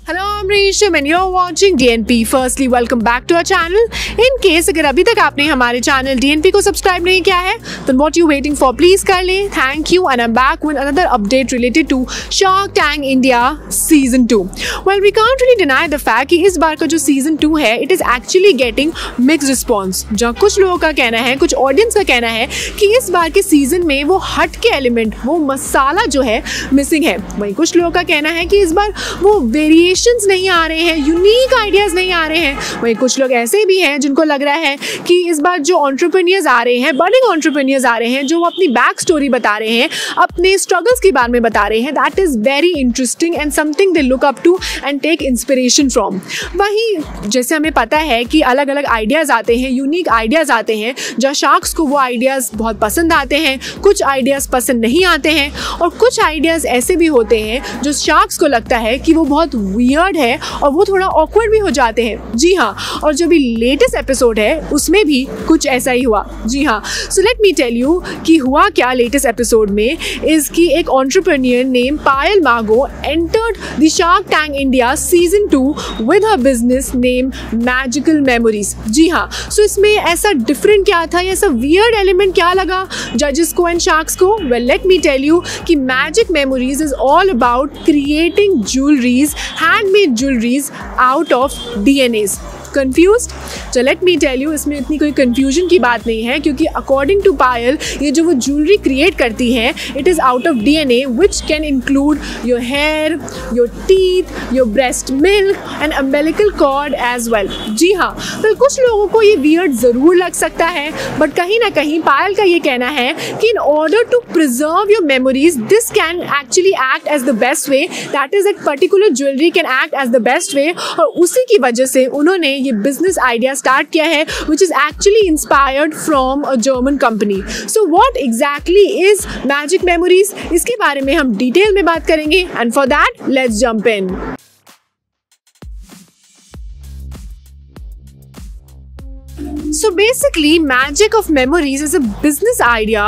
Hello, I'm Resham and you're watching DNP. Firstly, welcome back to our channel. In case अगर अभी तक आपने हमारे चैनल DNP को सब्सक्राइब नहीं किया है, then what you waiting for? Please कर लें. Thank you and I'm back with another update related to Shark Tank India Season 2. Well, we can't really deny the fact कि इस बार का जो Season 2 है, it is actually getting mixed response. जहाँ कुछ लोगों का कहना है, कुछ ऑडियंस का कहना है कि इस बार के सीजन में वो हट के एलिमेंट, वो मसाला जो है मिसिंग है. वहीं कुछ लोगों का कहना है कि इस बार वो वेरिएशंस नहीं आ रहे हैं, यूनिक आइडियाज़ नहीं आ रहे हैं. वहीं कुछ लोग ऐसे भी हैं जिनको लग रहा है कि इस बार जो एंटरप्रेन्योर्स आ रहे हैं, बर्निंग एंटरप्रेन्योर्स आ रहे हैं, जो अपनी बैक स्टोरी बता रहे हैं, अपने स्ट्रगल्स के बारे में बता रहे हैं, that is very interesting and something they look up to and take inspiration from. वहीं जैसे हमें पता है कि अलग अलग आइडियाज़ आते हैं, यूनिक आइडियाज़ आते हैं, जहाँ शार्क्स को वो आइडियाज़ बहुत पसंद आते हैं, कुछ आइडियाज़ पसंद नहीं आते हैं, और कुछ आइडियाज़ ऐसे भी होते हैं जो शार्क्स को लगता है कि वो बहुत वियर्ड है और वो थोड़ा ऑकवर्ड भी हो जाते हैं. जी हाँ, और जो भी लेटेस्ट एपिसोड है उसमें भी कुछ ऐसा ही हुआ. जी हाँ, so let me tell you कि हुआ क्या लेटेस्ट एपिसोड में. इज कि एक entrepreneur name Payal Mago entered the Shark Tank India season 2 with her business name magical memories. जी हाँ, सो इसमें ऐसा डिफरेंट क्या था, ऐसा वियर्ड एलिमेंट क्या लगा जजेस को एंड शार्क्स को. Well, let me tell you कि magic memories is all about creating jewelleries, handmade jewelleries out of DNAs. Confused? तो लेट मी टेल यू, इसमें इतनी कोई कन्फ्यूजन की बात नहीं है, क्योंकि अकॉर्डिंग टू पायल ये जो वो ज्वेलरी क्रिएट करती हैं, it is out of DNA which can include your hair, your teeth, your breast milk and umbilical cord as well. जी हाँ, तो कुछ लोगों को ये वियर्ड ज़रूर लग सकता है, बट कहीं ना कहीं पायल का ये कहना है कि in order to preserve your memories this can actually act as the best way, that is that particular jewellery can act as the best way. और उसी की वजह से उन्होंने ये बिजनेस आइडिया स्टार्ट किया है which is actually inspired from a German company. So what exactly is Magic Memories? इसके बारे में हम डिटेल में बात करेंगे and for that let's jump in. So basically, Magic of Memories is a business idea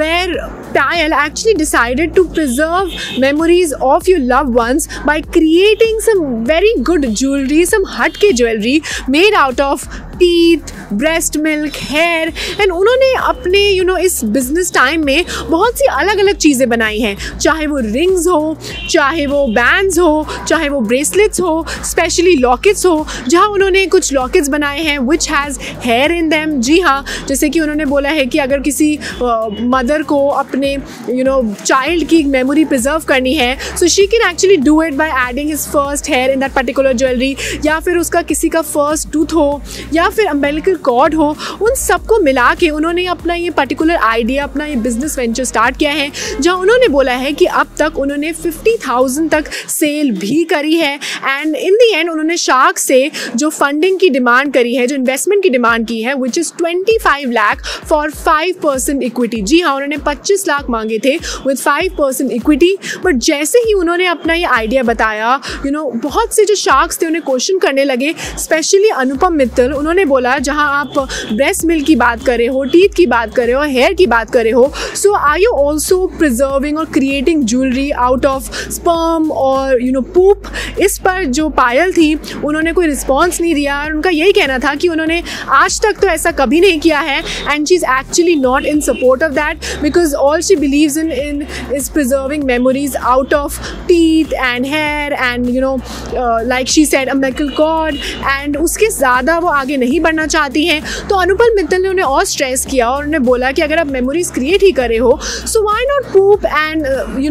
where Payal actually decided to preserve memories of your loved ones by creating some very good jewelry, some hatke jewelry made out of teeth, breast milk, hair. and उन्होंने अपने इस business time में बहुत सी अलग अलग चीज़ें बनाई हैं, चाहे वो रिंग्स हो, चाहे वो बैंड्स हो, चाहे वो ब्रेसलेट्स हो, स्पेशली लॉकेट्स हो, जहाँ उन्होंने कुछ लॉकेट्स बनाए हैं which has hair in them. जी हाँ, जैसे कि उन्होंने बोला है कि अगर किसी मदर को अपने चाइल्ड की मेमोरी प्रिजर्व करनी है, so she can actually do it by adding his first here in that particular jewellery, या फिर उसका किसी का फर्स्ट टूथ हो, या फिर अम्बिलिकल कॉर्ड हो. उन सबको मिला के उन्होंने अपना ये पर्टिकुलर आइडिया, अपना ये बिजनेस वेंचर स्टार्ट किया है, जहाँ उन्होंने बोला है कि अब तक उन्होंने 50,000 तक सेल भी करी है. एंड इन द एंड उन्होंने शार्क से जो फंडिंग की डिमांड करी है, जो इन्वेस्टमेंट की डिमांड की है, which is 25 lakh for 5% equity. जी हाँ, उन्होंने 25 लाख मांगे थे विद 5% इक्विटी. बट जैसे ही उन्होंने अपना ये आइडिया बताया, बहुत से जो शार्क्स थे उन्हें क्वेश्चन करने लगे, स्पेशली अनुपम मित्तल. उन्होंने बोला, जहाँ आप ब्रेस्ट मिल्क की बात कर रहे हो, टीथ की बात कर रहे हो, हेयर की बात कर रहे हो, सो आर यू ऑल्सो प्रिजर्विंग और creating jewellery out of sperm और पूप. इस पर जो पायल थी उन्होंने कोई रिस्पॉन्स नहीं दिया, और उनका यही कहना था कि उन्होंने आज तक तो ऐसा कभी नहीं किया है, and she is actually not in support of that, because all she believes in is preserving memories out of teeth and hair and like she said umbilical cord, and उसके ज़्यादा वो आगे नहीं बढ़ना चाहती हैं. तो अनुपम मित्तल ने उन्हें और स्ट्रेस किया और उन्हें बोला कि अगर आप मेमोरीज क्रिएट ही कर रहे हो, so why not poop and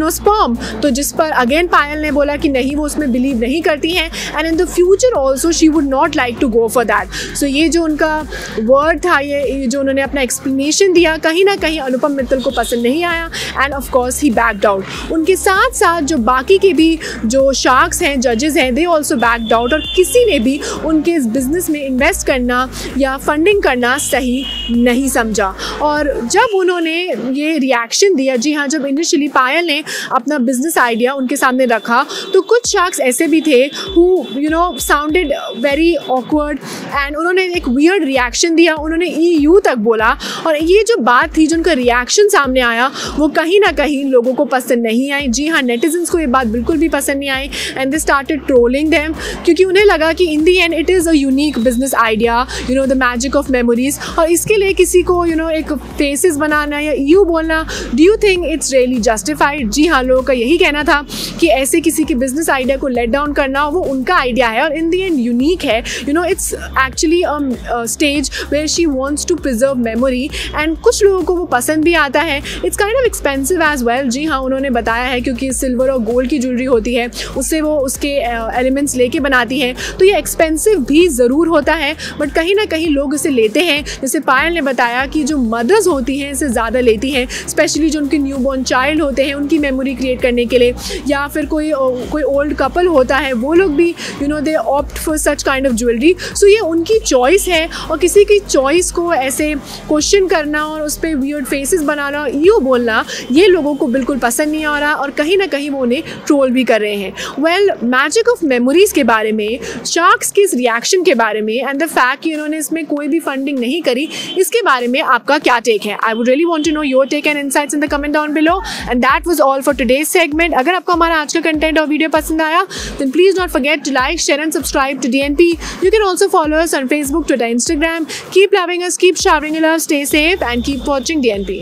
sperm. तो जिस पर अगेन पायल ने बोला कि नहीं, वो उसमें बिलीव नहीं करती हैं, and in the future also she would not like to go for that. So ये जो उनका वर्ड था, ये जो उन्होंने अपना एक्सप्लेनेशन दिया, कहीं ना कहीं अनुपम मित्तल को पसंद नहीं आया, end of course he backed out. उनके साथ साथ जो बाकी के भी जो शार्क्स हैं, जजेस हैं, दे ऑल्सो बैक्ड आउट, और किसी ने भी उनके इस बिजनेस में इन्वेस्ट करने करना या फंडिंग करना सही नहीं समझा। और जब उन्होंने ये रिएक्शन दिया, जी हाँ, जब इनिशियली पायल ने अपना बिजनेस आइडिया उनके सामने रखा तो कुछ शख्स ऐसे भी थे who sounded very awkward and उन्होंने एक वियर्ड रिएक्शन दिया, उन्होंने EU तक बोला। और ये जो बात थी, जो उनका रिएक्शन सामने आया, वो कहीं ना कहीं लोगों को पसंद नहीं आई। जी हाँ, नेटिजन्स को ये बात बिल्कुल भी पसंद नहीं आई and they started trolling them, क्योंकि उन्हें लगा कि in the end it is a unique business idea, the magic of memories, और इसके लिए किसी को एक फेसेस बनाना या EU बोलना, do you think it's really justified? जी हाँ, लोगों का यही कहना था कि ऐसे किसी के बिजनेस आइडिया को लेट डाउन करना, वो उनका आइडिया है और इन दी एंड यूनिक है। It's actually stage where she wants to preserve memory and कुछ लोगों को वो पसंद भी आता है। It's kind of expensive as well. जी हाँ, उन्होंने बताया है क्योंकि सिल्वर और गोल्ड की ज्वेलरी होती है, उससे वो उसके एलिमेंट्स लेके बनाती है, तो ये एक्सपेंसिव भी ज़रूर होता है, बट कहीं ना कहीं लोग इसे लेते हैं। जैसे पायल ने बताया कि जो मदर्स होती हैं इसे ज़्यादा लेती हैं, स्पेशली जो उनके न्यू बॉर्न चाइल्ड होते हैं उनकी मेमोरी क्रिएट करने के लिए, या फिर कोई ओल्ड कपल होता है, वो लोग भी they opt for such kind of jewellery. So ये उनकी चॉइस है और किसी की चॉइस को ऐसे क्वेश्चन करना और उस पर वियर्ड फेसेस बनाना, यूँ बोलना, ये लोगों को बिल्कुल पसंद नहीं आ रहा और कहीं ना कहीं वो उन्हें ट्रोल भी कर रहे हैं। वेल, मैजिक ऑफ मेमोरीज के बारे में, शार्क्स के इस रिएक्शन के बारे में एंड द फैक्ट कि उन्होंने इसमें कोई भी फंडिंग नहीं करी, इसके बारे में आपका क्या टेक है? I would really want to know your take and insights in the comment down below. And that was all for today's segment. अगर आपको हमारा आज का कंटेंट और वीडियो पसंद आया, then please not forget to like, share and subscribe to DNP. You can also follow us on Facebook, Twitter, Instagram. Keep loving us, keep showering love, stay safe and keep watching DNP.